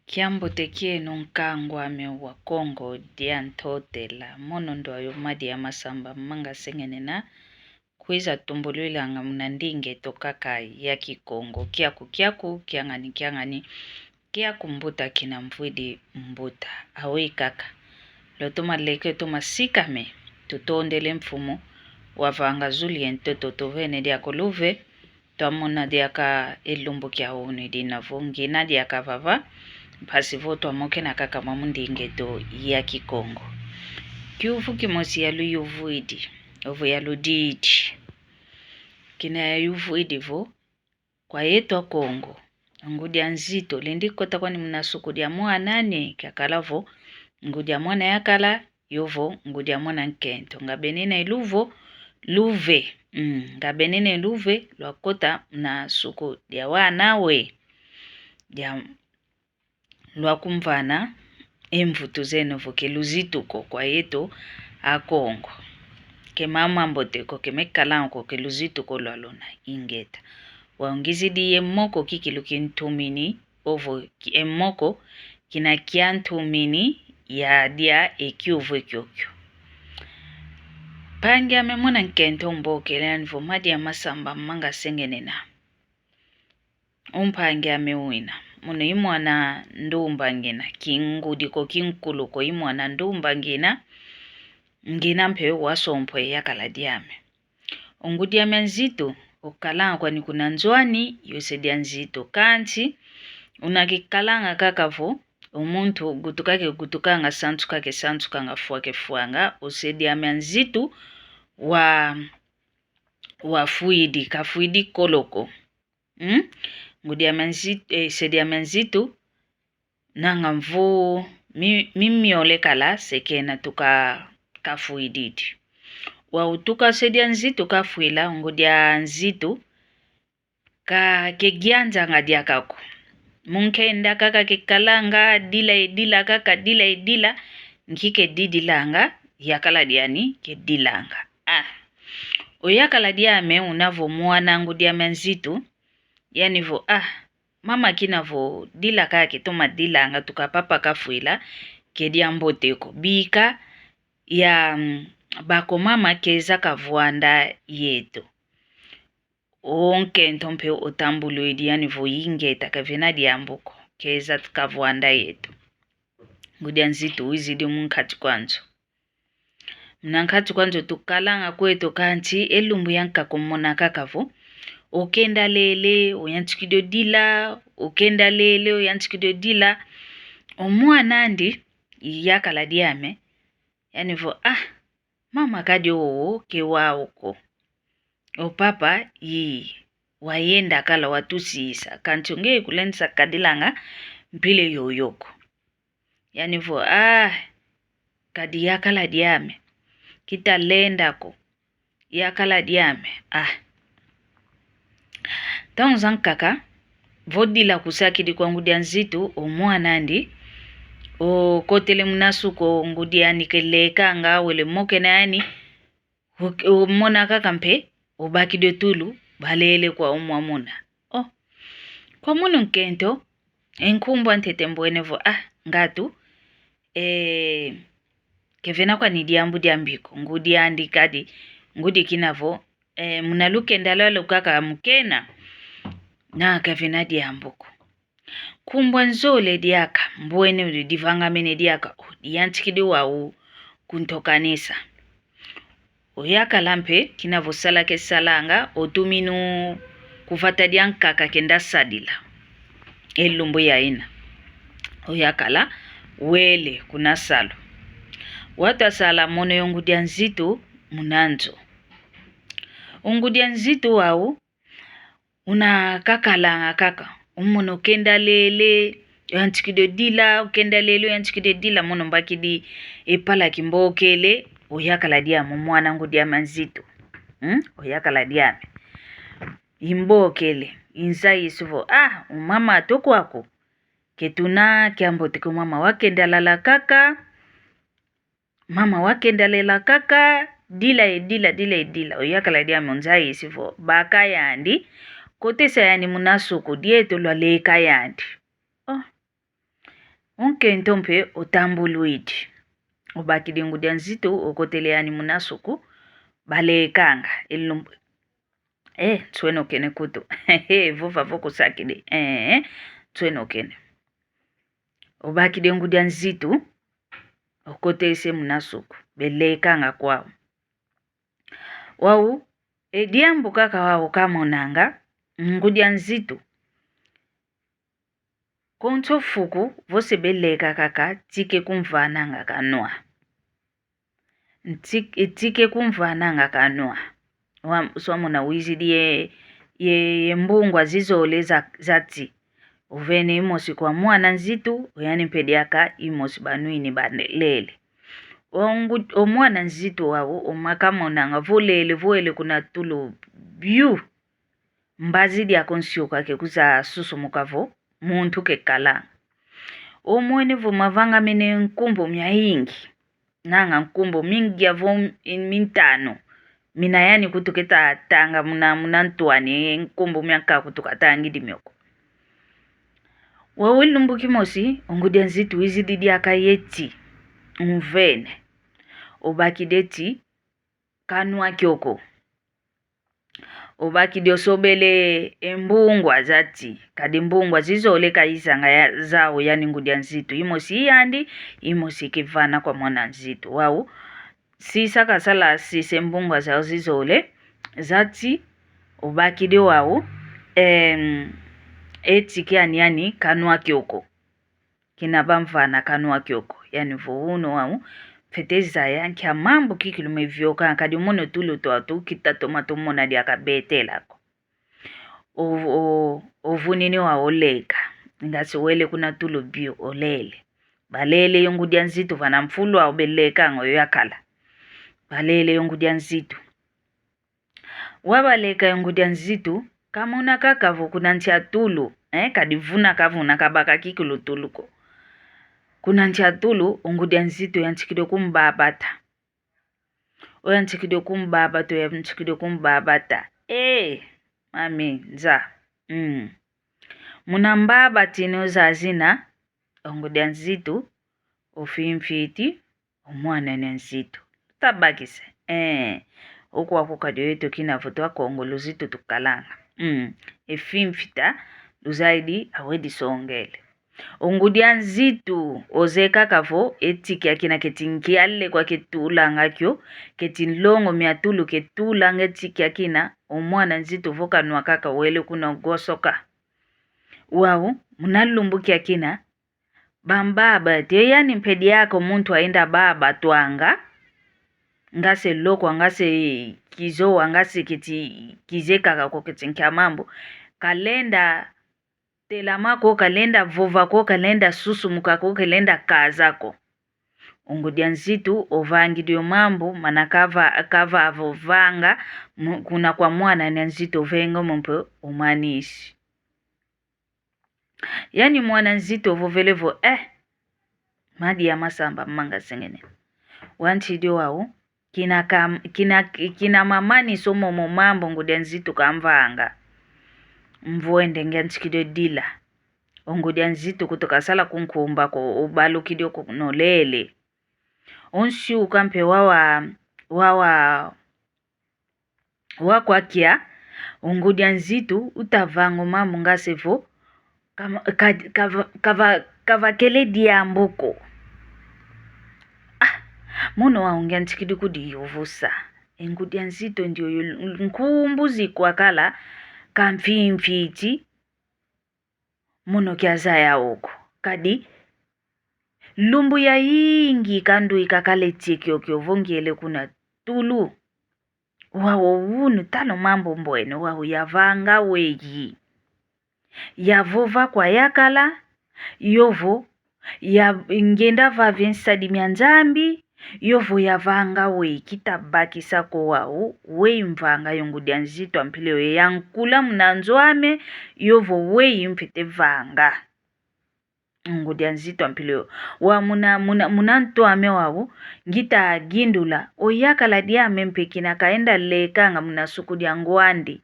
Kiambo tekie nunkangwa me wa Kongo diantotela mono ndo ayo madi ya masamba manga sengenena kuiza tumbulwilanga munandinge tokaka ya kikongo kiaku kiangani kia kumbuta kina mvwidi mbuta awe kaka lotoma leke toma sikame tutondele mfumo wavanga zuli entoto tovene dia koluve twamona diaka elumbu kia honi dinavo ngina diaka vava mpasi voto amoke na kaka mamundinge do ya kikongo kiufu kimosi ya luyuvuidi ovo ya ludidi kina ya yuvuidi vo kwa yeto Kongo ngudia nzito lindikota kwani mnasuku dia mwanane kakalavo ngudia mwana yakala yovo ngudia mwana nkento ngabenena iluvo luve ngabenene luve lwakota mnasuku dia wanawe dia lwakumvana emvutu zeno voke luzituko kwa yeto a Kongo ke mama mboteko ke mekalanko ke luzituko lwalona ingeta waongizidi yemoko kikilukintumini ovo emoko kina kiantumini ya dia ekyuvu kyokyo pangia memona nkento mboke lanvo madi ya masamba manga sengenena umpangia mewina muno imwana ndumba ngina kingudiko kinkuluko imwana ndumba ngina mpe wasompwe yakaladiame ungudiame nzito ukalanga kwani kuna nzwani yosedia nzito kanti unakikalanga kakavo umuntu gutukanga santukanga fuanga usediame nzito wa fuidi kafuidi koloko sediame nzito nanga mvu mimiole kala sekena tuka kafuididi wa utuka sedia nzito kafuila ngudia nzito ka kegianza ngadia kako munkenda kaka kekalanga dila kaka dila nkike didilanga yakala diani ke dilanga oyakala diame unavo mwana ngudia nzito yani vo mama kinavo dila kake toma dilanga tukapapa kafuila kedia mboteko bika ya bako mama keza kavuanda yeto onke ntompe otambulo ediani vo ingeta kavena diambuko keza kavuanda yeto ngudia nzito uzidi munkati kwanzo mnankati kwanzo tukalanga kweto kanti elumbu yanka kumona kakavo okenda lele oyantikido dila okenda lele oyantikido dila omwanandi yakala diame yani vo mama kadi ke wauko opapa wayenda kala watusisa kanti unge kulensa kadilanga mpile yoyoko yani vo kadi yakala diame kita lendako yakala diame taunzan kaka vodila kusakidi kwa ngudia nzito omwanandi o kotele munasuko ngudia nikeleka nga wele moke na yani mona kaka mpe obaki de tulu balele kwa umwamuna kwa muno nkento enkumbwa ntete mbwenevo ngatu kevena kwa nidiambu diambiko ngudia andikadi ngudi kinavo munaluke ndalalo kaka mkena na kevena diambuko kumbwa nzole diaka mbwene divanga mene diaka diantikidi wau kuntokanisa oyaka lampe kinavo salake salanga otuminu kufata diankaka kenda sadila elumbu ya ina oyakala wele kuna salo wata sala mono yongudia nzito munanzo ungudia nzito wau unakakala kaka umono kenda lele yantikido dila ukenda lele yantikido dila mono mbakidi epala kimbokele oyakala diamo mwana ngudia manzito oyakala diame imbokele inzai isuvo umama atoko wako ketuna kiambotiko mama wakenda lala kaka dila oyakala diame nzai isuvo baka yandi kote sayani munasuku dieto lwaleka yandi Unkento mpe otambuluidi. Obakide ngudia nzito okoteleani munasuku. Balekanga. Ilumbu. Tweno kene kutu. Vuva voko sakide. Tweno kene. Obakide ngudia nzito okotese munasuku. Belekanga kwao. Wau. Diambu kaka wao kamonanga. Ngudia nzito. Konto fuku vose beleka kaka tike kumvananga kanua. Tike kumvananga kanua. Swamuna wizidi ye mbungwa zizole zati. Uvene imosi kwa mwana nzitu. Yani mpediaka imosi banuini banelele. Omwana nzitu wawo omakamonanga vuele kuna tulu biu. Mbazidi ya konsio kake kuza susu mukavo. Muntu kekala. Omwene vumavanga mene nkumbo mya hingi. Nanga nkumbo mingi ya mintano. Mina yani kutuketa tanga muna ntuani nkumbo myaka kutukata ngidi myoko. Wawilumbu kimosi, ongudia nzitu izididi aka yeti. Mvene. Obakideti kanua kyoko. Obakide osobele mbungwa zati. Kadi mbungwa zizole kaisanga ya zao yani ngudia nzitu. Imosi yandi, imosi kivana kwa mwana nzitu. Wau, sisaka sala sise mbungwa zao zizole. Zati, obakide wau. Kiani yani kanua kyoko. Kinabamfana kanua kyoko. Yani vuhuno wau. Feteza ya kia mambu kikilume vyoka. Kadi mono tulu toatu kita tomato mona diaka bete lako. Ovunini wa oleka. Ngasi wele kuna tulu bio olele. Balele yongudia nzitu vana mfulu wa obeleka ngo yakala. Balele yongudia nzitu. Wabaleka yongudia nzitu. Kama unakakavu kuna ntia tulu. Kadivuna kavuna kabaka kikulu tuluko. Kuna ntia tulu ongudia nzitu yanchikido kumbabata. Yanchikido kumbabata yanchikido kumbabata. Mami nza. Muna mbabati nozazina ongudia nzitu ofimfiti omwana nzitu. Tabakise. Oku wakukadio yeto kina foto wako ongolo zitu tukalanga. Efimfita luzaidi awedi songele. Ongudia nzitu ozeka kavo etiki akina ketinkiale kwa ketulanga kyo ketinlongo miatulu ketulanga etiki akina omwana nzitu voka nuakaka wele kuna gosoka. Wau munalumbuki akina bambaba te yani mpedi yako muntu aenda baba tuanga ngase loko ngase kizo ngase kizeka kako ketinkia mambo kalenda telamako kalenda vovako kalenda susu mukako kalenda kazako. Ongudia nzitu ovangidio mambo manakava avovanga kuna kwa mwana nzitu vengo mumpo umanishi. Yani mwana nzitu ovovelevo madi ya masamba manga sengene. Wanchidio wao kina mamani somo mambo ngudia nzitu kamvanga. Mvuende nganchikido dila. Ongudia nzitu kutoka sala kunkumba ko ubalu kidio kunolele. Onshi ukampe wakwakia. Ongudia nzitu utavango mamu ngasevo. Kava kele diamboko. Mono wa nganchikido kudi yovusa. Ongudia nzitu ndio nkumbuzi kwa kala. Kamfimfiti. Muno kiaza ya oko. Kadi. Lumbu ya ingi kandu ikakale tikyo vongiele kuna tulu. Wawo wunu talo mambo mbwene. Wawo yavanga weji. Yavova kwa yakala. Yovo. Ngenda vaviensadi mianzambi. Yovo yavanga weji. Kitabaki sako wawo. Wei mvanga yongudia nzitu ampileo yankula mnanzoame. Yovo wei mpete vanga. Ngudia nzitu ampileo. Wa munantoame wawo. Ngita gindula. Oyakala dia mempeki na kaenda lekanga munasuku dia nguandi.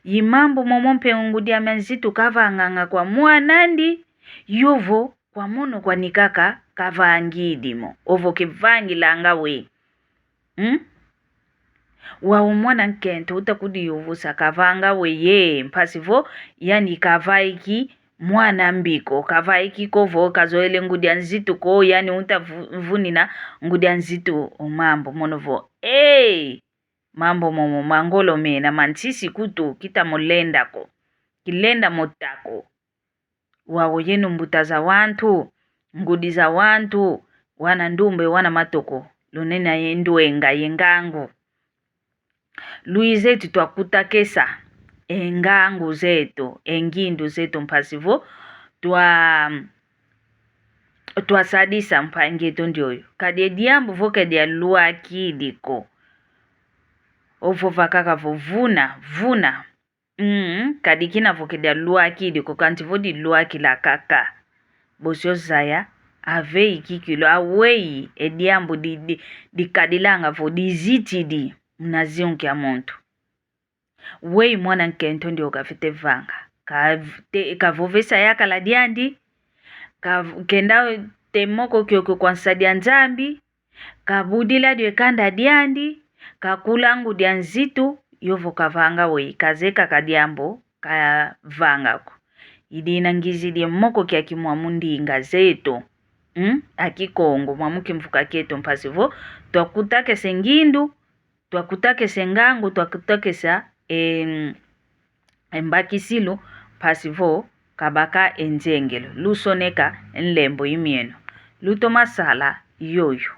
Yimambo momompe ngudia menzitu kava nganga kwa muanandi. Yovo kwa mono kwa nikaka kavangidimo ovo kivangilanga we wa umwana nkento utakudi uvusa kavanga we ye mpasivo yani kavaiki mwana mbiko kavaiki kovo kazoele ngudi anzitu ko yani utavunina ngudi anzitu umambo monovo mambo momo mangolo mena mansisi kutu kita molenda ko kilenda motako wawo yenu mbuta za wantu ngudi za wantu wana ndumbe wana matoko lunena yenduenga yengangu lui zetu twakutakesa engangu zetu engindu zetu mpasivo twasadisa mpangeto ndioyo kadi diambu voke dia lua kidiko ovo vakaka vuna kadi kina voke dia lua kidiko kanti vodi lua kila kaka bosio zaya avei kikilo awei ediambu di kadilanga vo dizitidi mnazionke amontu wei mwana nkento ndio kafite vanga kavovesa yaka la diandi kenda temoko kyoko kwa nsadia nzambi kabudila dio kanda diandi kakulangu dianzitu yovo kavanga wei kazeka kadiambo kavanga ko idina ngizidi moko kya kimwamundi ingazeto akikongo mwamuke mfuka keto mpasivo twakutake sengindu twakutake sengangu twakutake sa embakisilu pasivo kabaka enjengelo lusoneka nlembo imieno luto masala yoyo